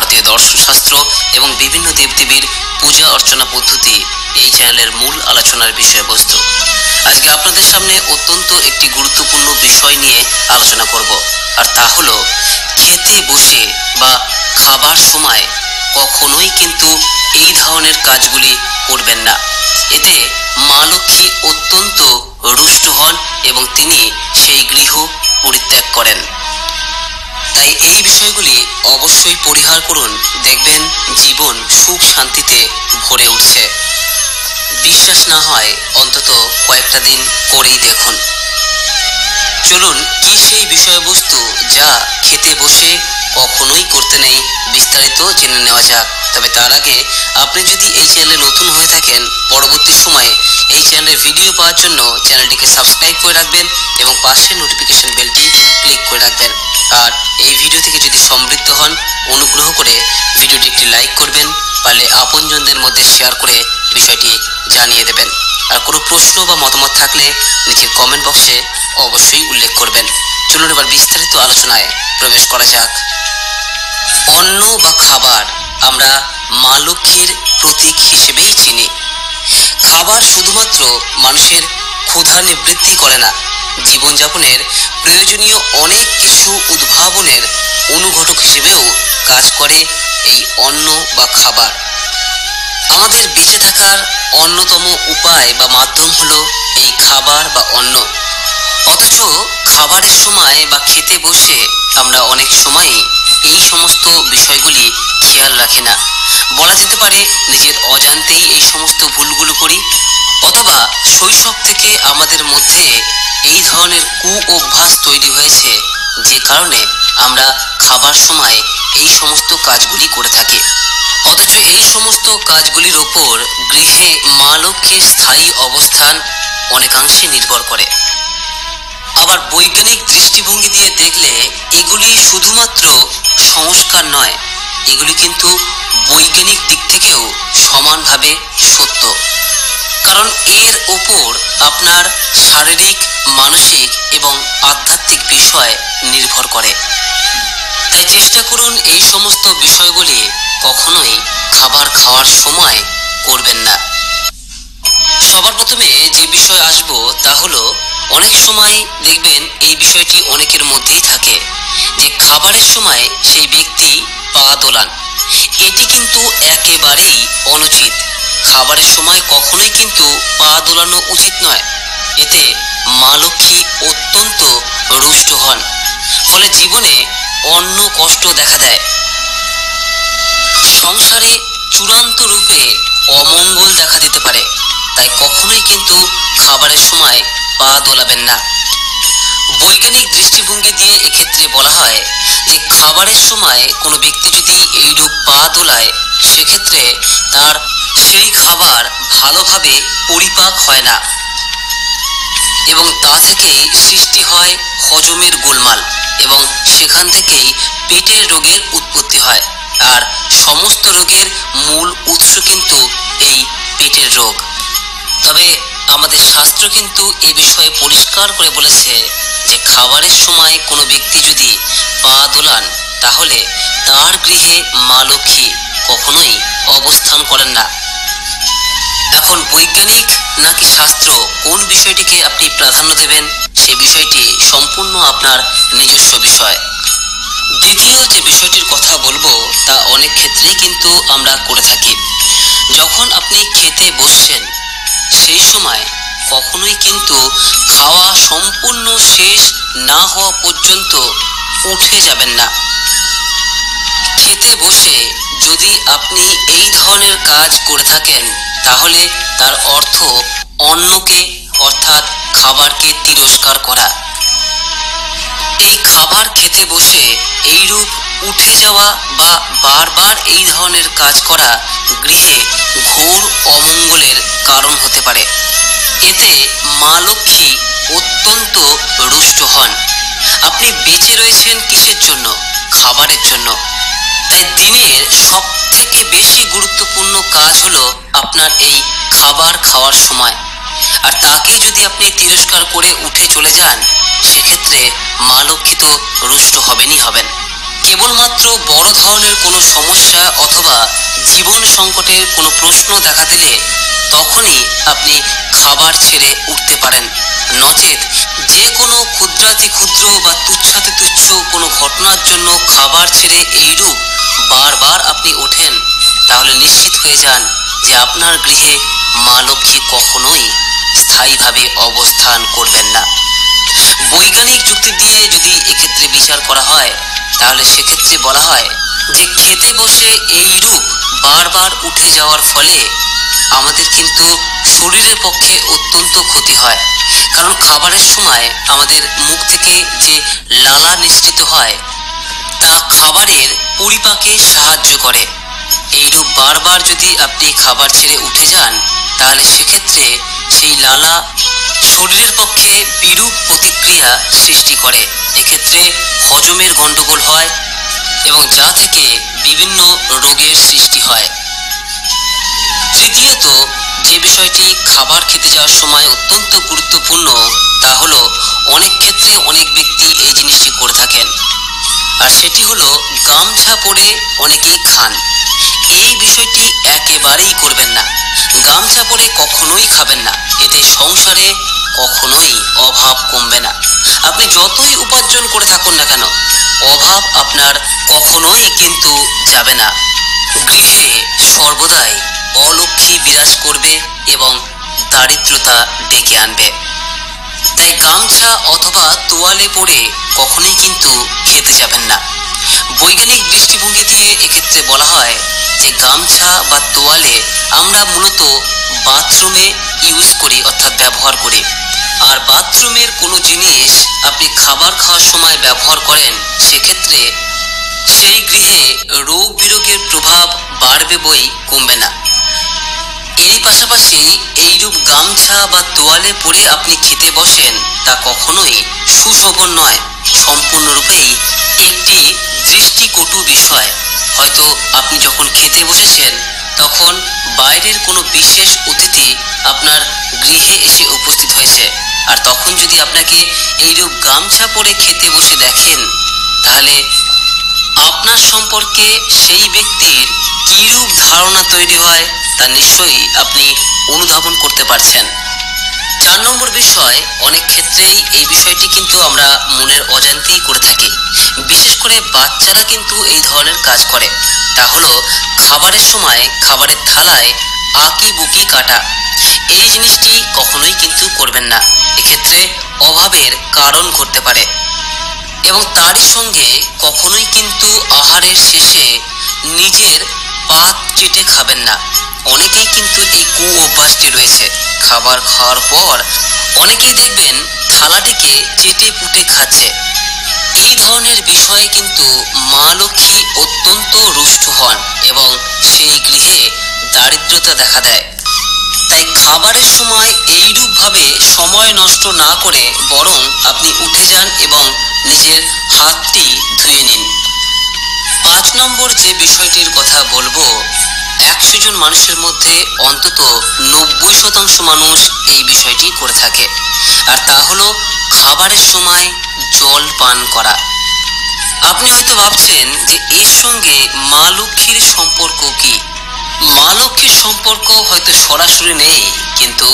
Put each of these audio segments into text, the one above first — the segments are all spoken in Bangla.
ভারতীয় দর্শনশাস্ত্র এবং বিভিন্ন দেবদেবীর পূজা অর্চনা পদ্ধতি এই চ্যানেলের মূল আলোচনার বিষয়বস্তু। আজকে আপনাদের সামনে অত্যন্ত একটি গুরুত্বপূর্ণ বিষয় নিয়ে আলোচনা করব, আর তা হলো খেতে বসে বা খাবার সময় কখনোই কিন্তু এই ধরনের কাজগুলি করবেন না। এতে মা লক্ষ্মী অত্যন্ত রুষ্ট হন এবং তিনি সেই গৃহ পরিত্যাগ করেন। তাই এই বিষয়গুলি অবশ্যই পরিহার করুন, দেখবেন জীবন সুখ শান্তিতে ভরে উঠছে। বিশ্বাস না হয় অন্তত কয়েকটা দিন করেই দেখুন। চলুন কি সেই বিষয়বস্তু যা খেতে বসে কখনোই করতে নেই বিস্তারিত জেনে নেওয়া যাক। তবে তার আগে আপনি যদি এই চ্যানেলে নতুন হয়ে থাকেন, পরবর্তী সময়ে এই চ্যানেলের ভিডিও পাওয়ার জন্য চ্যানেলটিকে সাবস্ক্রাইব করে রাখবেন এবং পাশের নোটিফিকেশন বেলটি ক্লিক করে রাখবেন। আর এই ভিডিও থেকে যদি সমৃদ্ধ হন, অনুগ্রহ করে ভিডিওটি একটি লাইক করবেন, পারলে আপনজনদের মধ্যে শেয়ার করে বিষয়টি জানিয়ে দেবেন। আর কোনো প্রশ্ন বা মতামত থাকলে নিচের কমেন্ট বক্সে অবশ্যই উল্লেখ করবেন। চলুন এবার বিস্তারিত আলোচনায় প্রবেশ করা যাক। অন্ন বা খাবার আমরা মা লক্ষ্মীর প্রতীক হিসেবেই চিনি। খাবার শুধুমাত্র মানুষের ক্ষুধা নিবৃত্তি করে না, জীবনযাপনের প্রয়োজনীয় অনেক কিছু উদ্ভাবনের অনুঘটক হিসেবেও কাজ করে এই অন্ন বা খাবার। আমাদের বেঁচে থাকার অন্যতম উপায় বা মাধ্যম হলো এই খাবার বা অন্ন। অথচ খাবারের সময় বা খেতে বসে আমরা অনেক সময়ই এই সমস্ত বিষয়গুলি খেয়াল রাখি না। বলা যেতে পারে নিজের অজান্তেই এই সমস্ত ভুলগুলো করি, অথবা শৈশব থেকে আমাদের মধ্যে এই ধরনের অভ্যাস তৈরি হয়েছে, যে কারণে আমরা খাবার সময় এই সমস্ত কাজগুলি করে থাকি। অথচ এই সমস্ত কাজগুলির ওপর গৃহে মা লক্ষ্মীর স্থায়ী অবস্থান অনেকাংশে নির্ভর করে। আবার বৈজ্ঞানিক দৃষ্টিভঙ্গি দিয়ে দেখলে এগুলি শুধুমাত্র সংস্কার নয়, এগুলি কিন্তু বৈজ্ঞানিক দিক থেকেও সমানভাবে সত্য। কারণ এর ওপর আপনার শারীরিক, মানসিক এবং আধ্যাত্মিক বিষয় নির্ভর করে। তাই চেষ্টা করুন এই সমস্ত বিষয়গুলি কখনোই খাবার খাওয়ার সময় করবেন না। সবার প্রথমে যে বিষয় আসবো তা হলো, অনেক সময় দেখবেন এই বিষয়টি অনেকের মধ্যেই থাকে যে খাবারের সময় সেই ব্যক্তি পা দোলান। এটি কিন্তু একেবারেই অনুচিত। খাবারের সময় কখনোই কিন্তু পা দোলানো উচিত নয়। এতে মা লক্ষ্মী অত্যন্ত রুষ্ট হন, ফলে জীবনে অন্য কষ্ট দেখা দেয়। সংসারে চূড়ান্ত রূপে অমঙ্গল দেখা দিতে পারে। তাই কখনোই কিন্তু খাবারের সময় পা দোলাবেন না। বৈজ্ঞানিক দৃষ্টিভঙ্গি দিয়ে এক্ষেত্রে বলা হয় যে খাবারের সময় কোনো ব্যক্তি যদি এইরূপ পা দোলায়, সেক্ষেত্রে তার সেই খাবার ভালোভাবে পরিপাক হয় না এবং তা থেকেই সৃষ্টি হয় হজমের গোলমাল, এবং সেখান থেকেই পেটের রোগের উৎপত্তি হয়। আর সমস্ত রোগের মূল উৎস কিন্তু এই পেটের রোগ। তবে আমাদের শাস্ত্র কিন্তু এ বিষয়ে পরিষ্কার করে বলেছে যে খাবারের সময় কোনো ব্যক্তি যদি পা দোলান, তাহলে তার গৃহে মা লক্ষ্মী কখনোই অবস্থান করেন না। এখন বৈজ্ঞানিক নাকি শাস্ত্র, কোন বিষয়টিকে আপনি প্রাধান্য দেবেন, সে বিষয়টি সম্পূর্ণ আপনার নিজস্ব বিষয়। দ্বিতীয় যে বিষয়টির কথা বলবো তা অনেক ক্ষেত্রেই কিন্তু আমরা করে থাকি। যখন আপনি খেতে বসছেন, সেই সময় কখনোই কিন্তু খাওয়া সম্পূর্ণ শেষ না হওয়া পর্যন্ত উঠে যাবেন না। খেতে বসে যদি আপনি এই ধরনের কাজ করে থাকেন, তাহলে তার অর্থ অন্নকে অর্থাৎ খাবারকে তিরস্কার করা। এই খাবার খেতে বসে এইরূপ উঠে যাওয়া বা বারবার এই ধরনের কাজ করা গৃহে ঘোর অমঙ্গলের কারণ হতে পারে। এতে মা লক্ষ্মী অত্যন্ত রুষ্ট হন। আপনি বেঁচে রয়েছেন কিসের জন্য? খাবারের জন্য। তাই দিনের সব থেকে বেশি গুরুত্বপূর্ণ কাজ হলো আপনার এই খাবার খাওয়ার সময়। আর তাকে যদি আপনি তিরস্কার করে উঠে চলে যান, সেক্ষেত্রে মা লক্ষ্মী তো রুষ্ট হবেনই হবেন। কেবলমাত্র বড় ধরনের কোনো সমস্যা অথবা জীবন সংকটের কোনো প্রশ্ন দেখা দিলে তখনই আপনি খাবার ছেড়ে উঠতে পারেন। নচেত যে কোনো ক্ষুদ্রাতি ক্ষুদ্র বা তুচ্ছাতি তুচ্ছ কোনো ঘটনার জন্য খাবার ছেড়ে এইরূপ বারবার আপনি ওঠেন, তাহলে নিশ্চিত হয়ে যান যে আপনার গৃহে মা লক্ষ্মী কখনোই স্থায়ীভাবে অবস্থান করবেন না। বৈজ্ঞানিক যুক্তি দিয়ে যদি এক্ষেত্রে বিচার করা হয়, তাহলে সেক্ষেত্রে বলা হয় যে খেতে বসে এইরূপ বারবার উঠে যাওয়ার ফলে আমাদের কিন্তু শরীরের পক্ষে অত্যন্ত ক্ষতি হয়। কারণ খাবারের সময় আমাদের মুখ থেকে যে লালা নিঃসৃত হয় তা খাবারের পরিপাকে সাহায্য করে। এইরূপ বারবার যদি আপনি খাবার ছেড়ে উঠে যান, তাহলে সেক্ষেত্রে সেই লালা শরীরের পক্ষে বিরূপ প্রতিক্রিয়া সৃষ্টি করে। এক্ষেত্রে হজমের গণ্ডগোল হয় এবং যা থেকে বিভিন্ন রোগের সৃষ্টি হয়। তৃতীয়ত যে বিষয়টি খাবার খেতে যাওয়ার সময় অত্যন্ত গুরুত্বপূর্ণ, তা হলো অনেক ক্ষেত্রে অনেক ব্যক্তি এই জিনিসটি করে থাকেন, আর সেটি হলো গামছা পরে অনেকেই খান। এই বিষয়টি একেবারেই করবেন না। গামছা পরে কখনোই খাবেন না, এতে সংসারে কখনোই অভাব কমবে না। আপনি যতই উপার্জন করে থাকুন না কেন, অভাব আপনার কখনোই কিন্তু যাবে না। গৃহে সর্বদাই অলক্ষ্মী বিরাজ করবে এবং দারিদ্রতা ডেকে আনবে। তাই গামছা অথবা তোয়ালে পরে কখনোই কিন্তু খেতে যাবেন না। বৈজ্ঞানিক দৃষ্টিভঙ্গি দিয়ে এক্ষেত্রে বলা হয় যে গামছা বা তোয়ালে আমরা মূলত বাথরুমে ইউজ করি, অর্থাৎ ব্যবহার করি। আর বাথরুমের কোনো জিনিস আপনি খাবার খাওয়ার সময় ব্যবহার করেন, সেক্ষেত্রে সেই গৃহে রোগ বিরোগের প্রভাব বাড়বে বই কমবে না। এরই পাশাপাশি এইরূপ গামছা বা তোয়ালে পরে আপনি খেতে বসেন, তা কখনোই সুশোভন নয়, সম্পূর্ণরূপেই একটি দৃষ্টিকটু বিষয়। হয়তো আপনি যখন খেতে বসেছেন, তখন বাইরের কোনো বিশেষ অতিথি আপনার গৃহে এসে উপস্থিত হয়েছে, আর তখন যদি আপনাকে এইরূপ গামছা পরে খেতে বসে দেখেন, তাহলে আপনার সম্পর্কে সেই ব্যক্তির কিরূপ ধারণা তৈরি হয় তা নিশ্চয়ই আপনি অনুধাবন করতে পারছেন। 4 নম্বর বিষয়, অনেক ক্ষেত্রেই এই বিষয়টি কিন্তু আমরা মনের অজান্তেই করে থাকি। বিশেষ করে বাচ্চারা কিন্তু এই ধরনের কাজ করে। তা হলো খাবারের সময় খাবারের থালায় আঁকি বুকি কাটা। এই জিনিসটি কখনোই কিন্তু করবেন না। এক্ষেত্রে অভাবের কারণ ঘটতে পারে। এবং তারই সঙ্গে কখনোই কিন্তু আহারের শেষে নিজের পাত চেটে খাবেন না। অনেকেই কিন্তু এই কুঅভ্যাসটি রয়েছে। খাবার খাওয়ার পর অনেকেই দেখবেন থালাটিকে চেটে পুটে খাচ্ছে। এই ধরনের বিষয়ে কিন্তু মা লক্ষ্মী অত্যন্ত রুষ্ট হন এবং সেই গৃহে দারিদ্রতা দেখা দেয়। তাই খাবারের সময় এইরূপভাবে সময় নষ্ট না করে বরং আপনি উঠে যান এবং নিজের হাতটি ধুয়ে নিন। 5 নম্বর যে বিষয়টির কথা বলবো, 100 জন মানুষের মধ্যে অন্তত 90% মানুষ এই বিষয়টি করে থাকে, আর তা হলো খাবারের সময় জল পান করা। আপনি হয়তো ভাবছেন যে এর সঙ্গে মা লক্ষ্মীর সম্পর্ক কি? মা লক্ষ্মীর সম্পর্ক হয়তো সরাসরি নেই, কিন্তু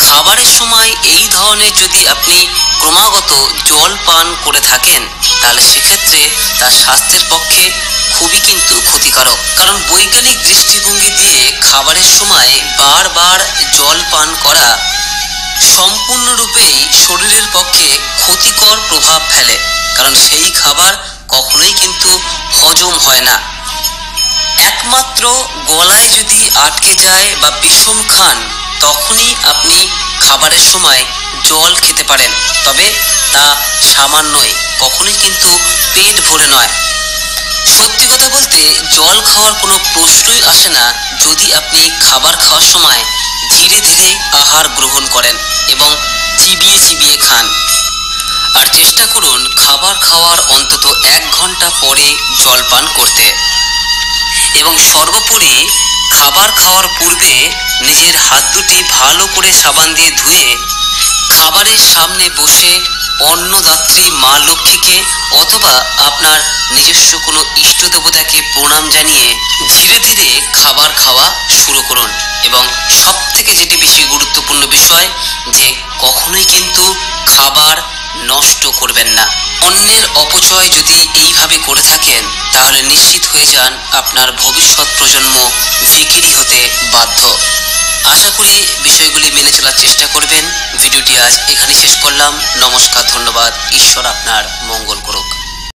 খাবারের সময় এই ধরনের যদি আপনি ক্রমাগত জল পান করে থাকেন, তাহলে সেক্ষেত্রে তার স্বাস্থ্যের পক্ষে খুবই কিন্তু ক্ষতিকারক। কারণ বৈজ্ঞানিক দৃষ্টিভঙ্গি দিয়ে খাবারের সময় বারবার জল পান করা সম্পূর্ণরূপেই শরীরের পক্ষে ক্ষতিকর প্রভাব ফেলে। কারণ সেই খাবার কখনোই কিন্তু হজম হয় না। একমাত্র গলায় যদি আটকে যায় বা বিষম খান, তখনই আপনি খাবারের সময় জল খেতে পারেন, তবে তা সামান্যই, কখনোই কিন্তু পেট ভরে নয়। সত্যি কথা বলতে জল খাওয়ার কোনো প্রশ্নই আসে না যদি আপনি খাবার খাওয়ার সময় ধীরে ধীরে আহার গ্রহণ করেন এবং চিবিয়ে চিবিয়ে খান। আর চেষ্টা করুন খাবার খাওয়ার অন্তত 1 ঘন্টা পরে জল পান করতে। এবং সর্বোপরি খাবার খাওয়ার পূর্বে নিজের হাত দুটি ভালো করে সাবান দিয়ে ধুয়ে খাবারের সামনে বসে অন্নদাত্রী মা লক্ষ্মীকে অথবা আপনার নিজস্ব কোনো ইষ্ট দেবতাকে প্রণাম জানিয়ে ধীরে ধীরে খাবার খাওয়া শুরু করুন। এবং সব থেকে যেটি বেশি গুরুত্বপূর্ণ বিষয় যে কখনোই কিন্তু খাবার নষ্ট করবেন না। অন্যের অপচয় যদি এইভাবে করে থাকেন তাহলে নিশ্চিত হয়ে যান আপনার ভবিষ্যৎ প্রজন্ম ভিখিরি হতে বাধ্য। আশা করি বিষয়গুলি মেনে চলার চেষ্টা করবেন। ভিডিওটি আজ এখানে শেষ করলাম। নমস্কার, ধন্যবাদ। ঈশ্বর আপনার মঙ্গল করুক।